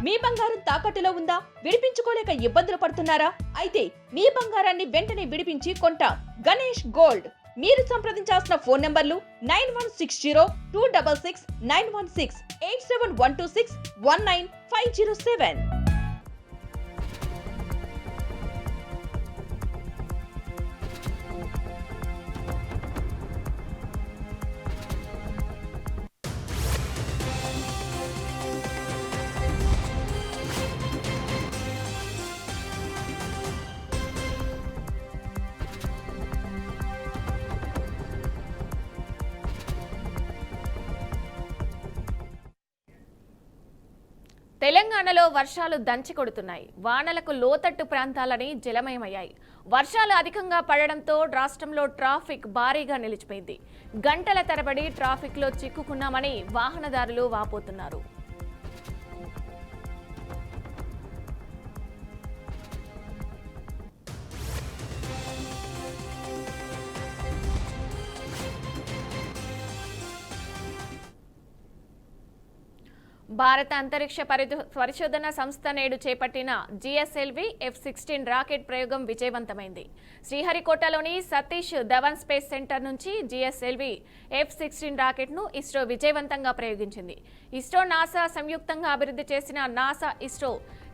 మీ బంగారం తాకట్టులో ఉందా? విడిపించుకోలేక ఇబ్బందులు పడుతున్నారా? అయితే మీ బంగారాన్ని వెంటనే విడిపించి కొంటాం. గణేష్ గోల్డ్. మీరు సంప్రదించాల్సిన ఫోన్ నంబర్లు 9160-266-916, 8712619507. తెలంగాణలో వర్షాలు దంచి కొడుతున్నాయి. వానలకు లోతట్టు ప్రాంతాలని జలమయమయ్యాయి. వర్షాలు అధికంగా పడడంతో రాష్ట్రంలో ట్రాఫిక్ భారీగా నిలిచిపోయింది. గంటల తరబడి ట్రాఫిక్లో చిక్కుకున్నామని వాహనదారులు వాపోతున్నారు. భారత అంతరిక్ష పరిశోధన సంస్థ నేడు చేపట్టిన జిఎస్ఎల్వి F-16 రాకెట్ ప్రయోగం విజయవంతమైంది. శ్రీహరికోటలోని సతీష్ ధవన్ స్పేస్ సెంటర్ నుంచి జిఎస్ఎల్వి F-16 రాకెట్ను ఇస్రో విజయవంతంగా ప్రయోగించింది. ఇస్రో నాసా సంయుక్తంగా అభివృద్ధి చేసిన NASA ISRO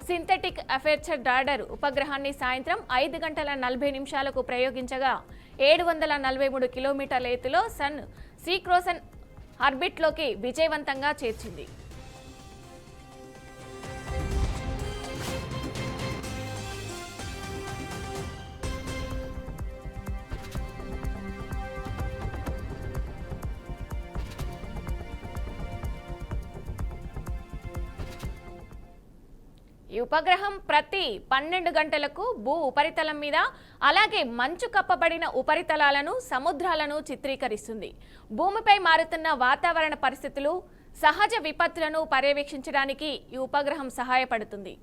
synthetic aperture radar ఉపగ్రహాన్ని సాయంత్రం 5 గంటల 40 నిమిషాలకు ప్రయోగించగా 743 కిలోమీటర్ల ఎత్తులో సన్ సీక్రోసన్ ఆర్బిట్లోకి విజయవంతంగా చేర్చింది. ఈ ఉపగ్రహం ప్రతి 12 గంటలకు భూ ఉపరితలం మీద అలాగే మంచు కప్పబడిన ఉపరితలాలను సముద్రాలను చిత్రీకరిస్తుంది. భూమిపై మారుతున్న వాతావరణ పరిస్థితులు సహజ విపత్తులను పర్యవేక్షించడానికి ఈ ఉపగ్రహం సహాయపడుతుంది.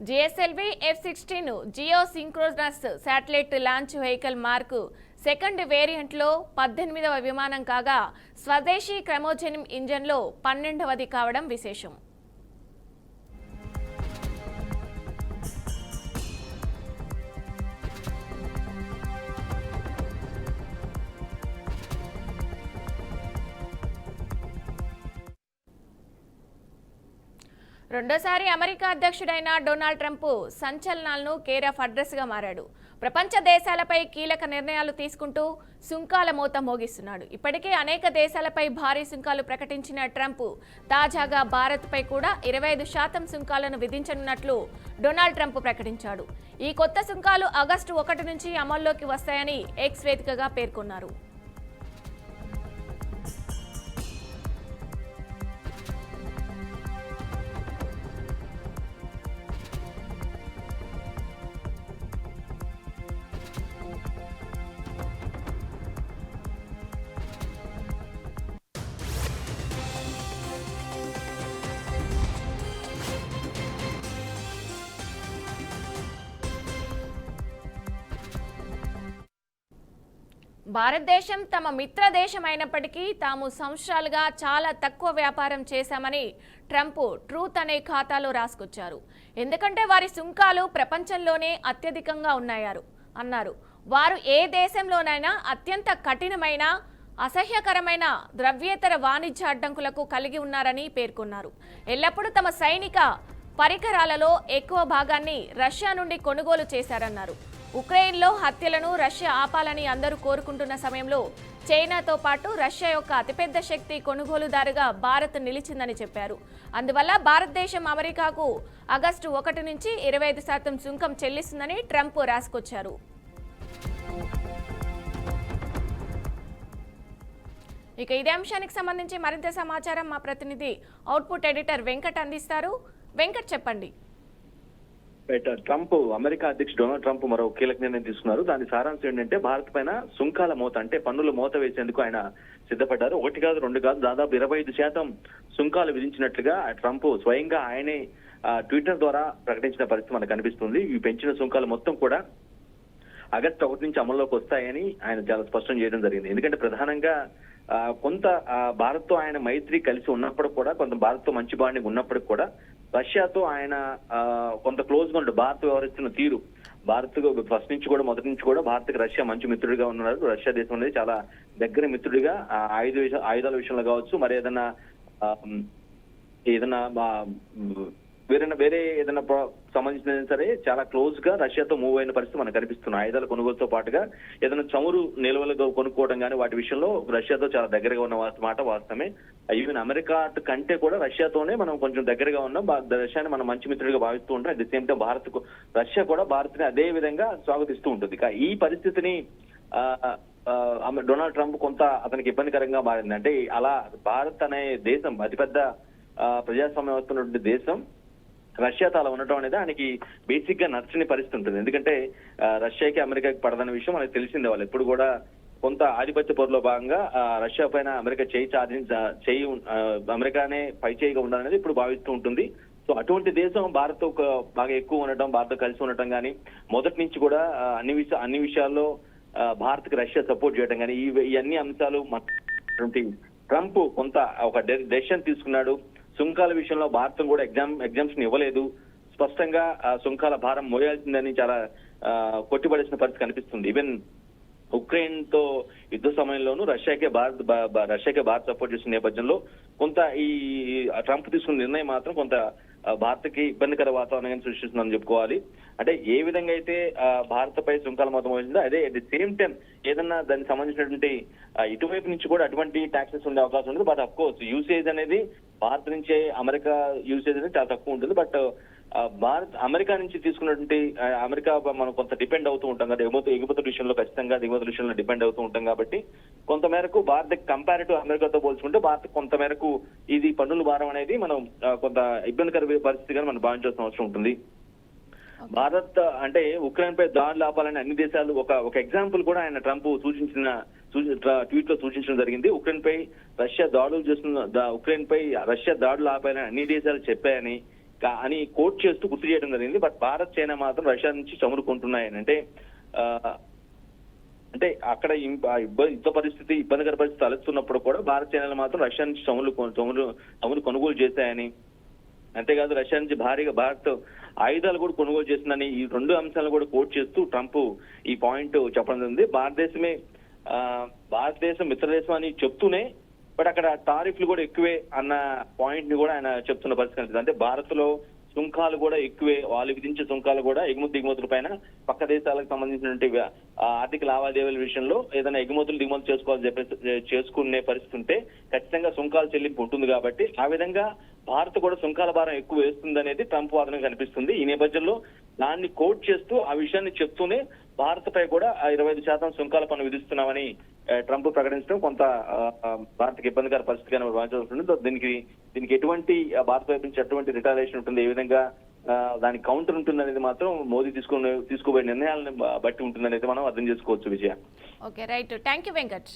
GSLV F-16 geo synchronous satellite launch vehicle mark second వేరియంట్లో 18వ విమానం కాగా స్వదేశీ క్రయోజెనిక్ ఇంజన్లో 12వది కావడం విశేషం. రెండోసారి అమెరికా అధ్యక్షుడైన డొనాల్డ్ ట్రంప్ సంచలనాలను కేర్ ఆఫ్ అడ్రస్గా మారాడు. ప్రపంచ దేశాలపై కీలక నిర్ణయాలు తీసుకుంటూ సుంకాల మోత మోగిస్తున్నాడు. ఇప్పటికే అనేక దేశాలపై భారీ సుంకాలు ప్రకటించిన ట్రంప్ తాజాగా భారత్పై కూడా 25% సుంకాలను విధించనున్నట్లు డొనాల్డ్ ట్రంప్ ప్రకటించాడు. ఈ కొత్త సుంకాలు ఆగస్టు 1 నుంచి అమల్లోకి వస్తాయని ఎక్స్ వేదికగా పేర్కొన్నారు. భారతదేశం తమ మిత్ర దేశం అయినప్పటికీ తాము సంవత్సరాలుగా చాలా తక్కువ వ్యాపారం చేశామని ట్రంప్ ట్రూత్ అనే ఖాతాలో రాసుకొచ్చారు. ఎందుకంటే వారి సుంకాలు ప్రపంచంలోనే అత్యధికంగా అన్నారు. వారు ఏ దేశంలోనైనా అత్యంత కఠినమైన అసహ్యకరమైన ద్రవ్యేతర వాణిజ్య అడ్డంకులకు కలిగి ఉన్నారని పేర్కొన్నారు. ఎల్లప్పుడూ తమ సైనిక పరికరాలలో ఎక్కువ భాగాన్ని రష్యా నుండి కొనుగోలు చేశారన్నారు. ఉక్రెయిన్లో హత్యలను రష్యా ఆపాలని అందరూ కోరుకుంటున్న సమయంలో చైనాతో పాటు రష్యా యొక్క అతిపెద్ద శక్తి కొనుగోలుదారుగా భారత్ నిలిచిందని చెప్పారు. అందువల్ల భారతదేశం అమెరికాకు ఆగస్టు 1 నుంచి 25% సుంకం చెల్లిస్తుందని ట్రంప్ రాసుకొచ్చారు. ఇక ఇదే అంశానికి సంబంధించి మరింత సమాచారం మా ప్రతినిధి అవుట్పుట్ ఎడిటర్ వెంకట్ అందిస్తారు. వెంకట్, చెప్పండి. ట్రంప్ అమెరికా అధ్యక్షుడు డొనాల్డ్ ట్రంప్ మరో కీలక నిర్ణయం తీసుకున్నారు. దాని సారాంశం ఏంటంటే భారత్ పైన సుంకాల మోత అంటే పన్నుల మోత వేసేందుకు ఆయన సిద్ధపడ్డారు. 1 కాదు 2 కాదు దాదాపు 25% సుంకాలు విధించినట్లుగా ట్రంప్ స్వయంగా ఆయనే ట్విట్టర్ ద్వారా ప్రకటించిన పరిస్థితి మనకు కనిపిస్తుంది. ఈ పెంచిన సుంకాలు మొత్తం కూడా ఆగస్టు 1 నుంచి అమల్లోకి వస్తాయని ఆయన చాలా స్పష్టం చేయడం జరిగింది. ఎందుకంటే ప్రధానంగా కొంత భారత్ తో ఆయన మైత్రి కలిసి ఉన్నప్పుడు కూడా, కొంత భారత్ తో మంచి బాండింగ్ ఉన్నప్పటికి కూడా రష్యాతో ఆయన కొంత క్లోజ్ గా ఉంటాడు. భారత్ వ్యవహరిస్తున్న తీరు, భారత్ ఫస్ట్ నుంచి కూడా, మొదటి నుంచి కూడా భారత్కి రష్యా మంచి మిత్రుడిగా ఉన్నారు. రష్యా దేశం అనేది చాలా దగ్గర మిత్రుడిగా ఆయుధాల విషయంలో కావచ్చు, మరి ఏదైనా వేరే ఏదైనా సంబంధించిన సరే చాలా క్లోజ్ గా రష్యాతో మూవ్ అయిన పరిస్థితి మనకు కనిపిస్తుంది. ఆయుధాల కొనుగోలుతో పాటుగా ఏదైనా చమురు నిల్వలు కొనుక్కోవడం కానీ వాటి విషయంలో రష్యాతో చాలా దగ్గరగా ఉన్న మాట వాస్తవమే. ఈవెన్ అమెరికా కంటే కూడా రష్యాతోనే మనం కొంచెం దగ్గరగా ఉన్నాం. రష్యాని మనం మంచి మిత్రుడిగా భావిస్తూ ఉంటాం. At the same time Russia కూడా భారత్ ని అదే విధంగా స్వాగతిస్తూ ఉంటుంది. ఈ పరిస్థితిని డొనాల్డ్ ట్రంప్ కొంత అతనికి ఇబ్బందికరంగా మారింది. అంటే అలా భారత్ అనే దేశం అతిపెద్ద ప్రజాస్వామ్య వ్యవస్థ ఉన్నటువంటి దేశం రష్యాతో అలా ఉండటం అనేది ఆయనకి బేసిక్ గా నచ్చని పరిస్థితి ఉంటుంది. ఎందుకంటే రష్యాకి అమెరికాకి పడదన్న విషయం మనకు తెలిసిందే. వాళ్ళు ఎప్పుడు కూడా కొంత ఆధిపత్య పోరులో భాగంగా రష్యా పైన అమెరికా చేయి అమెరికానే పై చేయిగా ఉండాలనేది ఇప్పుడు భావిస్తూ ఉంటుంది. సో అటువంటి దేశం భారత్ బాగా ఎక్కువ ఉండటం, భారత్ కలిసి ఉండటం కానీ, మొదటి నుంచి కూడా అన్ని విషయాల్లో భారత్ కి రష్యా సపోర్ట్ చేయడం కానీ, ఈ అన్ని అంశాలు ట్రంప్ కొంత ఒక డెసిషన్ తీసుకున్నాడు. సుంకాల విషయంలో భారత్ కూడా ఎగ్జామ్షన్ ఇవ్వలేదు. స్పష్టంగా సుంకాల భారం మోయాల్సిందని చాలా కొట్టిపడేసిన పరిస్థితి కనిపిస్తుంది. ఈవెన్ ఉక్రెయిన్ తో యుద్ధ సమయంలోనూ రష్యాకే భారత్ సపోర్ట్ చేసిన నేపథ్యంలో కొంత ఈ ట్రంప్ తీసుకున్న నిర్ణయం మాత్రం కొంత భారత్ కి ఇబ్బందికర వాతావరణాన్ని సృష్టిస్తుందని చెప్పుకోవాలి. అంటే ఏ విధంగా అయితే భారత్ పై సుంకాల మొత్తం వచ్చిందో అదే అట్ ది సేమ్ టైం ఏదన్నా దానికి సంబంధించినటువంటి ఇటువైపు నుంచి కూడా అటువంటి ట్యాక్సెస్ ఉండే అవకాశం ఉంటుంది. బట్ అఫ్ కోర్స్ యూసేజ్ అనేది భారత్ నుంచే అమెరికా యూసేజ్ అనేది చాలా తక్కువ ఉంటుంది. బట్ అమెరికా నుంచి తీసుకున్నటువంటి అమెరికా మనం కొంత డిపెండ్ అవుతూ ఉంటాం కదా, ఎగుమతుల విషయంలో ఖచ్చితంగా దిగుమతుల విషయంలో డిపెండ్ అవుతూ ఉంటాం కాబట్టి కొంత మేరకు భారత్ కంపారిటివ్ అమెరికాతో పోల్చుకుంటే భారత్ కొంత మేరకు ఇది పన్నుల భారం అనేది మనం కొంత ఇబ్బందికర పరిస్థితిగా మనం భావించాల్సిన అవసరం ఉంటుంది. భారత్ అంటే ఉక్రెయిన్ పై దాడులు ఆపాలని అన్ని దేశాలు ఒక ఎగ్జాంపుల్ కూడా ఆయన ట్రంప్ ట్వీట్ లో సూచించడం జరిగింది. ఉక్రెయిన్ పై రష్యా దాడులు ఆపాలని అన్ని దేశాలు చెప్పాయని కోట్ చేస్తూ గుర్తు చేయడం జరిగింది. బట్ భారత్, చైనా మాత్రం రష్యా నుంచి చమురు కొంటున్నాయని అంటే అక్కడ ఇబ్బందికర పరిస్థితి తలెత్తున్నప్పుడు కూడా భారత్, చైనాలు మాత్రం రష్యా నుంచి చమురు కొనుగోలు చేశాయని, అంతేకాదు రష్యా నుంచి భారీగా భారత్ ఆయుధాలు కూడా కొనుగోలు చేసిందని ఈ రెండు అంశాలను కూడా కోట్ చేస్తూ ట్రంప్ ఈ పాయింట్ చెప్పడం జరిగింది. భారతదేశం మిత్రదేశం అని చెప్తూనే బట్ అక్కడ టారిఫ్లు కూడా ఎక్కువే అన్న పాయింట్ ని కూడా ఆయన చెప్తున్న పరిస్థితి కనిపిస్తుంది. అంటే భారత్ లో సుంకాలు కూడా ఎక్కువే, వాళ్ళు విధించే సుంకాలు కూడా దిగుమతుల పైన పక్క దేశాలకు సంబంధించినటువంటి ఆర్థిక లావాదేవీల విషయంలో ఏదైనా దిగుమతులు చేసుకోవాలని చెప్పేసి చేసుకునే పరిస్థితి ఉంటే ఖచ్చితంగా సుంకాల చెల్లింపు ఉంటుంది. కాబట్టి ఆ విధంగా భారత్ కూడా సుంకాల భారం ఎక్కువ వేస్తుంది అనేది ట్రంప్ వాదన కనిపిస్తుంది. ఈ నేపథ్యంలో దాన్ని కోట్ చేస్తూ ఆ విషయాన్ని చెప్తూనే భారత్ పై కూడా 25% సుంకాల పన్ను విధిస్తున్నామని ట్రంప్ ప్రకటించడం కొంత భారత్కి ఇబ్బందికర పరిస్థితిగా భావించాల్సి ఉంటుంది. దీనికి ఎటువంటి భారత్ వైపు నుంచి ఎటువంటి రిటాలియేషన్ ఉంటుంది, ఏ విధంగా దానికి కౌంటర్ ఉంటుంది అనేది మాత్రం మోదీ తీసుకోబోయే నిర్ణయాలను బట్టి ఉంటుంది అనేది మనం అర్థం చేసుకోవచ్చు. Vijaya. Okay, right. Thank you Venkat.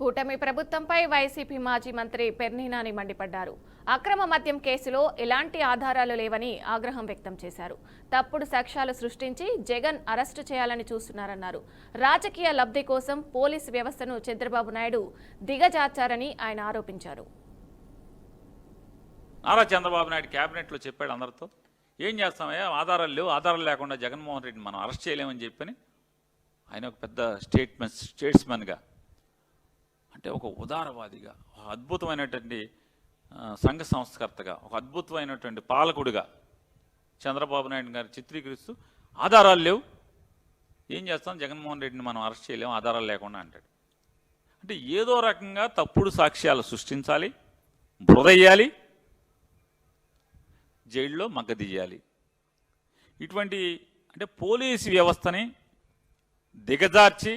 కూటమి ప్రభుత్వంపై వైసీపీ మాజీ మంత్రి పేర్ని నాని మండిపడ్డారు. అక్రమ మద్యం కేసులో ఎలాంటి ఆధారాలు లేవని ఆగ్రహం వ్యక్తం చేశారు. తప్పుడు సాక్ష్యాలు సృష్టించి జగన్ అరెస్టు చేయాలని చూస్తున్నారన్నారు. రాజకీయ లబ్ధి కోసం పోలీసు వ్యవస్థను చంద్రబాబు నాయుడు దిగజార్చారని ఆయన ఆరోపించారు. నారా చంద్రబాబు నాయుడు క్యాబినెట్లో చెప్పాడు అందరితో, ఏం చేస్తామయ్యా, ఆధారాలు లేవు, ఆధారాలు లేకుండా జగన్మోహన్ రెడ్డిని మనం అరెస్ట్ చేయలేమని చెప్పని ఆయన ఒక పెద్ద స్టేట్స్మెన్గా, అంటే ఒక ఉదారవాదిగా, ఒక అద్భుతమైనటువంటి సంఘ సంస్కర్తగా, ఒక అద్భుతమైనటువంటి పాలకుడిగా చంద్రబాబు నాయుడు గారు చిత్రీకరిస్తూ ఆధారాలు లేవు, ఏం చేస్తాం, జగన్మోహన్ రెడ్డిని మనం అరెస్ట్ చేయలేము ఆధారాలు లేకుండా అంటాడు. అంటే ఏదో రకంగా తప్పుడు సాక్ష్యాలు సృష్టించాలి, బురదయ్యాలి, జైల్లో మగ్గదీయాలి. ఇటువంటి అంటే పోలీసు వ్యవస్థని దిగజార్చి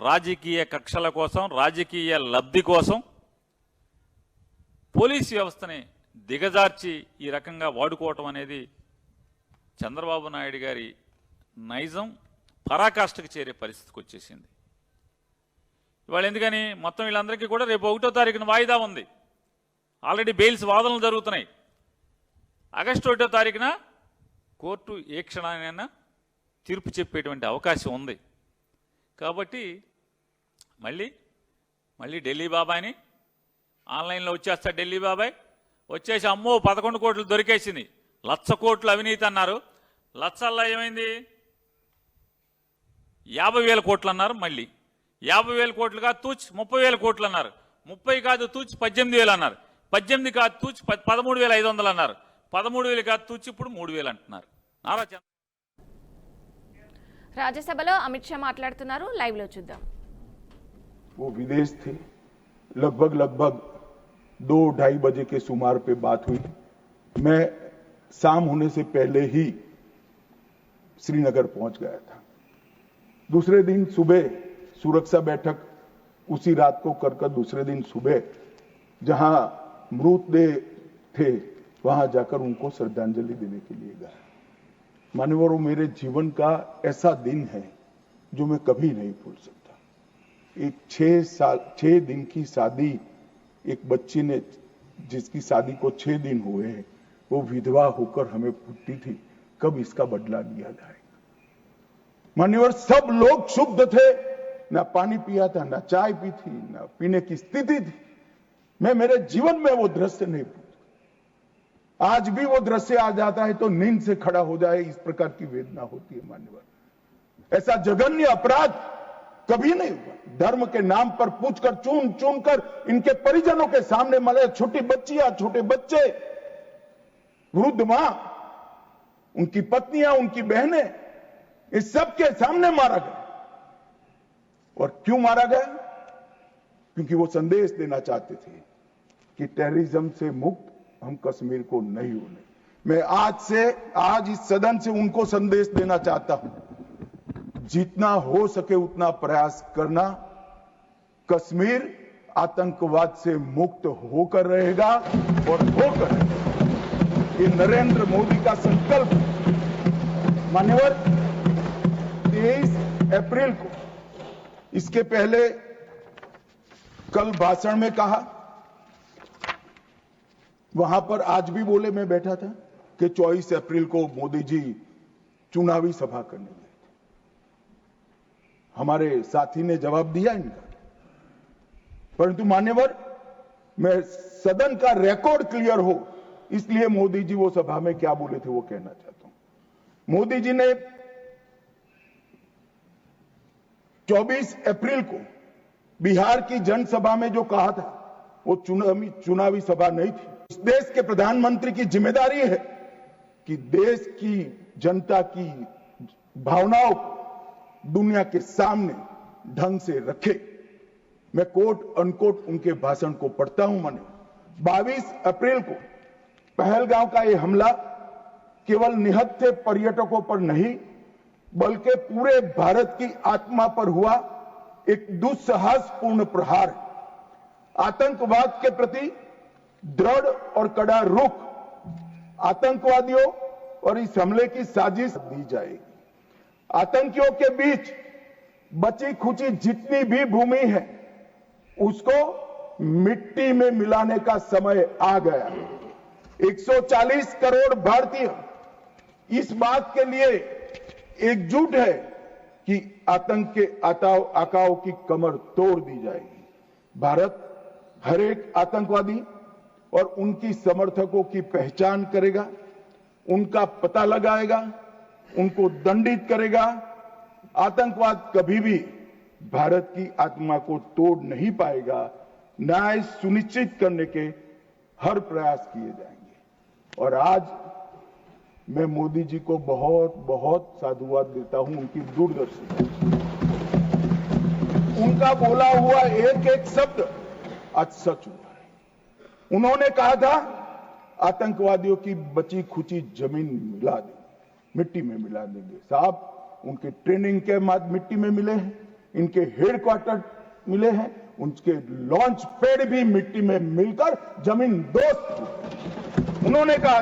రాజకీయ కక్షల కోసం, రాజకీయ లబ్ధి కోసం పోలీసు వ్యవస్థని దిగజార్చి ఈ రకంగా వాడుకోవటం అనేది చంద్రబాబు నాయుడు గారి నైజం పరాకాష్ఠకు చేరే పరిస్థితికి వచ్చేసింది. ఇవాళ ఎందుకని మొత్తం వీళ్ళందరికీ కూడా రేపు 1వ తారీఖున వాయిదా ఉంది. ఆల్రెడీ బెయిల్స్ వాదనలు జరుగుతున్నాయి. ఆగస్టు 1వ తారీఖున కోర్టు ఏ క్షణానైనా తీర్పు చెప్పేటువంటి అవకాశం ఉంది. కాబట్టి మళ్ళీ ఢిల్లీ బాబాయ్ని ఆన్లైన్లో వచ్చేస్తాడు. ఢిల్లీ బాబాయ్ వచ్చేసి అమ్మో 11 కోట్లు దొరికేసింది, 1,00,000 కోట్లు అవినీతి అన్నారు. లక్షల్లో ఏమైంది? 50,000 కోట్లు అన్నారు. మళ్ళీ 50,000 కోట్లు కాదు తూచి 30,000 కోట్లు అన్నారు. 30 కాదు తూచి 18,000 అన్నారు. 18 కాదు తూచి 13,500 అన్నారు. 13,000 కాదు తూచి ఇప్పుడు 3,000 అంటున్నారు. నారా రాజ్యసభలో అమిత్ షా మాట్లాడుతున్నారు. లైవ్ లో చూద్దాం. वो विदेश थे. लगभग 2-2:30 बजे के सुमार पे बात हुई. मैं शाम होने से पहले ही श्रीनगर पहुंच गया था. दूसरे दिन सुबह सुरक्षा बैठक उसी रात को कर दूसरे दिन सुबह जहां मृतदेह थे वहां जाकर उनको श्रद्धांजलि देने के लिए गया. मान्यवरों, मेरे जीवन का ऐसा दिन है जो मैं कभी नहीं भूल सकता. एक 6 दिन की शादी, एक बच्ची ने जिसकी शादी को 6 दिन हुए हैं, वो विधवा होकर हमें पूछती थी कब इसका बदला लिया जाएगा. मान्यवर, सब लोग क्षुब्ध थे. ना पानी पिया था, ना चाय पी थी, ना पीने की स्थिति थी. मैं मेरे जीवन में वो दृश्य नहीं भूल. आज भी वो दृश्य आ जाता है तो नींद से खड़ा हो जाए, इस प्रकार की वेदना होती है. मान्यवर, ऐसा जघन्य अपराध कभी नहीं हुआ. धर्म के नाम पर पूछकर चुन कर इनके परिजनों के सामने मरे छोटी बच्चियां, छोटे बच्चे, वृद्ध मां, उनकी पत्नियां, उनकी बहनें, इस सब के सामने मारा गया. और क्यों मारा गया? क्योंकि वो संदेश देना चाहते थे कि टेररिज्म से मुक्त हम कश्मीर को नहीं होने. मैं आज इस सदन से उनको संदेश देना चाहता हूं, जितना हो सके उतना प्रयास करना. कश्मीर आतंकवाद से मुक्त होकर रहेगा और होकर ये नरेंद्र मोदी का संकल्प. मान्यवर, 23 अप्रैल को, इसके पहले कल भाषण में कहा, वहां पर आज भी बोले, मैं बैठा था कि 24 अप्रैल को मोदी जी चुनावी सभा करने गए. हमारे साथी ने जवाब दिया इनका. परंतु मान्यवर, मैं सदन का रिकॉर्ड क्लियर हो इसलिए मोदी जी वो सभा में क्या बोले थे वो कहना चाहता हूं. मोदी जी ने 24 अप्रैल को बिहार की जनसभा में जो कहा था वो चुनावी सभा नहीं थी. इस देश के प्रधानमंत्री की जिम्मेदारी है कि देश की जनता की भावनाओं को दुनिया के सामने ढंग से रखे. मैं कोट अनकोट उनके भाषण को पढ़ता हूं. मैंने 22 अप्रैल को पहलगांव का यह हमला केवल निहत्थे पर्यटकों पर नहीं बल्कि पूरे भारत की आत्मा पर हुआ एक दुस्साहसपूर्ण प्रहार. आतंकवाद के प्रति दृढ़ और कड़ा रुख. आतंकवादियों और इस हमले की साजिश दी जाएगी. आतंकियों के बीच बची खुची जितनी भी भूमि है उसको मिट्टी में मिलाने का समय आ गया. 140 करोड़ भारतीय इस बात के लिए एकजुट है कि आतंक के आकाओं की कमर तोड़ दी जाएगी. भारत हर एक आतंकवादी और उनकी समर्थकों की पहचान करेगा, उनका पता लगाएगा, उनको दंडित करेगा. आतंकवाद कभी भी भारत की आत्मा को तोड़ नहीं पाएगा. न्याय सुनिश्चित करने के हर प्रयास किए जाएंगे. और आज मैं मोदी जी को बहुत बहुत साधुवाद देता हूं. उनकी दूरदर्शी, उनका बोला हुआ एक एक शब्द आज सच हुआ है. उन्होंने कहा था आतंकवादियों की बची खुची जमीन मिला देंगे, मिट्टी में मिला देंगे. साहब, उनके ट्रेनिंग के बाद मिट्टी में मिले हैं, इनके हेडक्वार्टर मिले हैं, उनके लॉन्च पैड भी मिट्टी में मिलकर जमीन दोस्त. उन्होंने कहा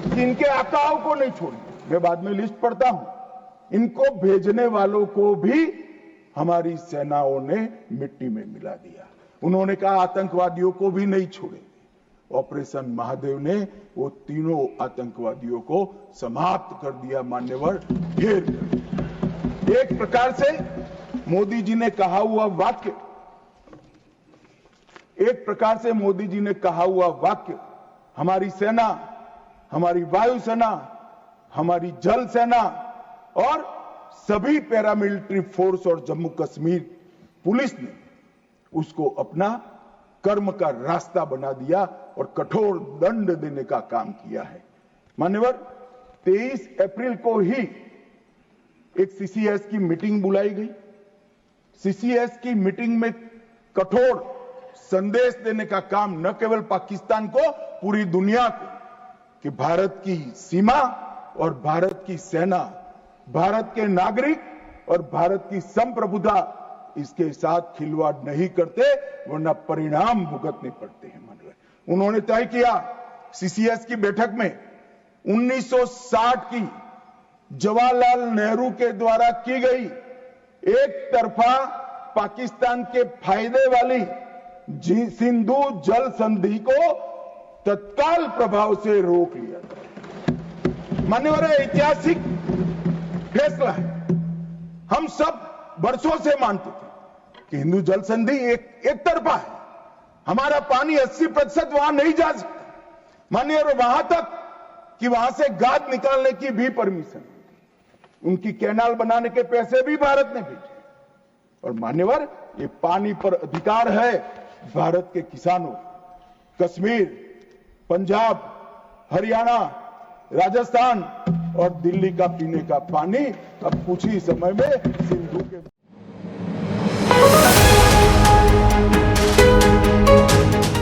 कि इनके आकाओं को नहीं छोड़ेंगे. मैं बाद में लिस्ट पढ़ता हूं. इनको भेजने वालों को भी हमारी सेनाओं ने मिट्टी में मिला दिया. उन्होंने कहा आतंकवादियों को भी नहीं छोड़ेंगे। ऑपरेशन महादेव ने वो तीनों आतंकवादियों को समाप्त कर दिया, मान्यवर, ढेर कर दिया। एक प्रकार से मोदी जी ने कहा हुआ वाक्य, हमारी सेना, हमारी वायुसेना, हमारी जल सेना और सभी पैरामिलिट्री फोर्स और जम्मू कश्मीर पुलिस ने उसको अपना कर्म का रास्ता बना दिया और कठोर दंड देने का काम किया है। मान्यवर, 23 अप्रैल को ही एक सीसीएस की मीटिंग बुलाई गई। सीसीएस की मीटिंग में कठोर संदेश देने का काम न केवल पाकिस्तान को, पूरी दुनिया को, कि भारत की सीमा और भारत की सेना, भारत के नागरिक और भारत की संप्रभुता, इसके साथ खिलवाड़ नहीं करते, वरना परिणाम भुगतने पड़ते हैं। मानव उन्होंने तय किया सीसीएस की बैठक में 1960 की जवाहरलाल नेहरू के द्वारा की गई एक तरफा पाकिस्तान के फायदे वाली सिंधु जल संधि को तत्काल प्रभाव से रोक लिया था। मान्यवर, ऐतिहासिक फैसला है। हम सब वर्षों से मानते थे कि हिंदू जल संधि एक तरफा है, हमारा पानी 80% वहां नहीं जा सकता। मान्यवर, वहां तक कि वहां से गाद निकालने की भी परमिशन, उनकी कैनाल बनाने के पैसे भी भारत ने भेजे। और मान्यवर, ये पानी पर अधिकार है भारत के किसानों। कश्मीर, पंजाब, हरियाणा, राजस्थान और दिल्ली का पीने का पानी अब कुछ ही समय में सिंधु के